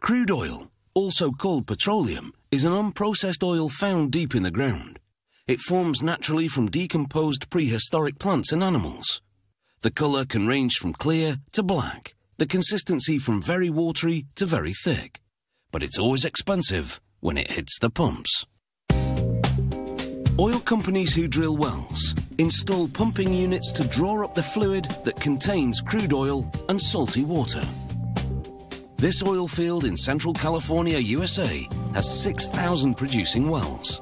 Crude oil, also called petroleum, is an unprocessed oil found deep in the ground. It forms naturally from decomposed prehistoric plants and animals. The colour can range from clear to black, the consistency from very watery to very thick. But it's always expensive when it hits the pumps. Oil companies who drill wells install pumping units to draw up the fluid that contains crude oil and salty water. This oil field in Central California, USA, has 6,000 producing wells.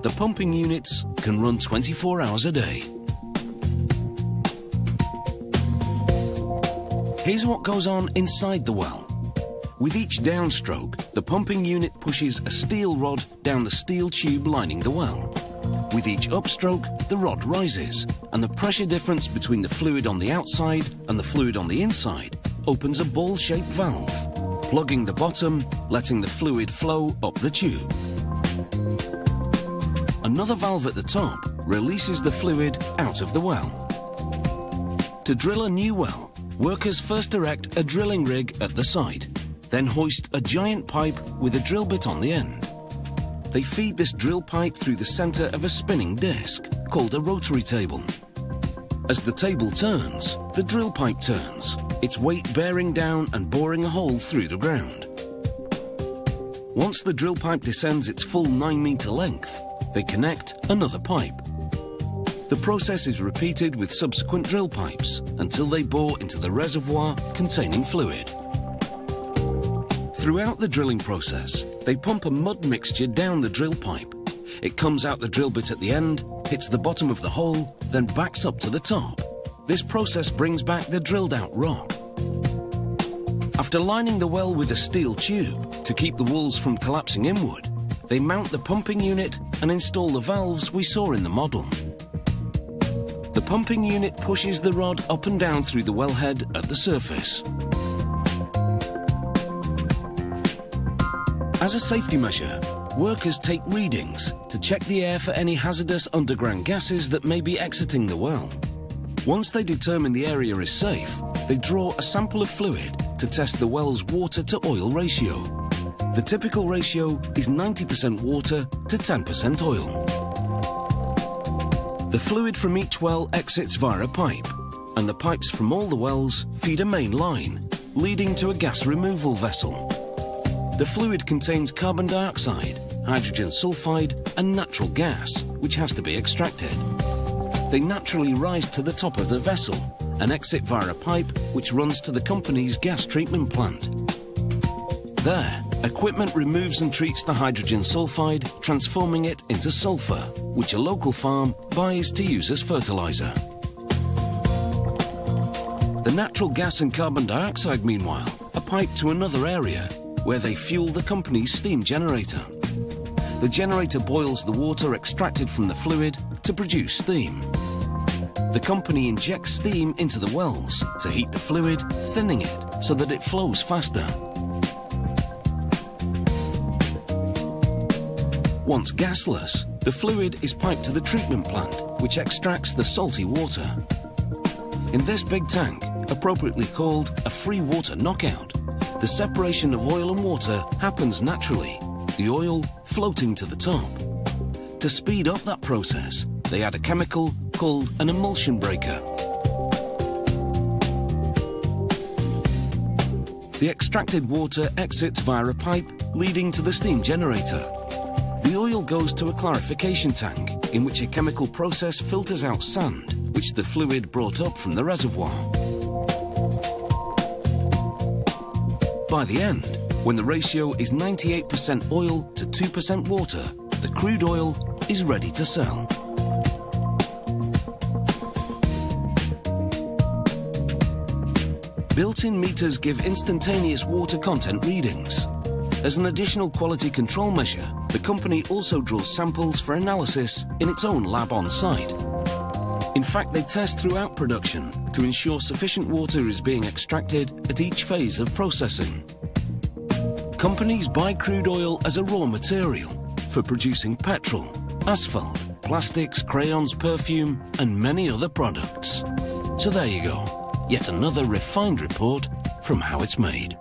The pumping units can run 24 hours a day. Here's what goes on inside the well. With each downstroke, the pumping unit pushes a steel rod down the steel tube lining the well. With each upstroke, the rod rises, and the pressure difference between the fluid on the outside and the fluid on the inside opens a ball-shaped valve, plugging the bottom, letting the fluid flow up the tube. Another valve at the top releases the fluid out of the well. To drill a new well, workers first erect a drilling rig at the site, then hoist a giant pipe with a drill bit on the end. They feed this drill pipe through the center of a spinning disc, called a rotary table. As the table turns, the drill pipe turns, its weight bearing down and boring a hole through the ground. Once the drill pipe descends its full 9-meter length, they connect another pipe. The process is repeated with subsequent drill pipes until they bore into the reservoir containing fluid. Throughout the drilling process, they pump a mud mixture down the drill pipe. It comes out the drill bit at the end, hits the bottom of the hole, then backs up to the top. This process brings back the drilled out rock. After lining the well with a steel tube to keep the walls from collapsing inward, they mount the pumping unit and install the valves we saw in the model. The pumping unit pushes the rod up and down through the wellhead at the surface. As a safety measure, workers take readings to check the air for any hazardous underground gases that may be exiting the well. Once they determine the area is safe, they draw a sample of fluid to test the well's water-to-oil ratio. The typical ratio is 90% water to 10% oil. The fluid from each well exits via a pipe, and the pipes from all the wells feed a main line, leading to a gas removal vessel. The fluid contains carbon dioxide, hydrogen sulfide, and natural gas, which has to be extracted. They naturally rise to the top of the vessel and exit via a pipe which runs to the company's gas treatment plant. There, equipment removes and treats the hydrogen sulfide, transforming it into sulfur, which a local farm buys to use as fertilizer. The natural gas and carbon dioxide, meanwhile, are piped to another area where they fuel the company's steam generator. The generator boils the water extracted from the fluid to produce steam. The company injects steam into the wells to heat the fluid, thinning it so that it flows faster. Once gasless, the fluid is piped to the treatment plant, which extracts the salty water. In this big tank, appropriately called a free water knockout, the separation of oil and water happens naturally, the oil floating to the top. To speed up that process, they add a chemical called an emulsion breaker. The extracted water exits via a pipe leading to the steam generator. The oil goes to a clarification tank in which a chemical process filters out sand, which the fluid brought up from the reservoir. By the end, when the ratio is 98% oil to 2% water, the crude oil is ready to sell. Built-in meters give instantaneous water content readings. As an additional quality control measure, the company also draws samples for analysis in its own lab on site. In fact, they test throughout production to ensure sufficient water is being extracted at each phase of processing. Companies buy crude oil as a raw material for producing petrol, asphalt, plastics, crayons, perfume, and many other products. So there you go, yet another refined report from how it's made.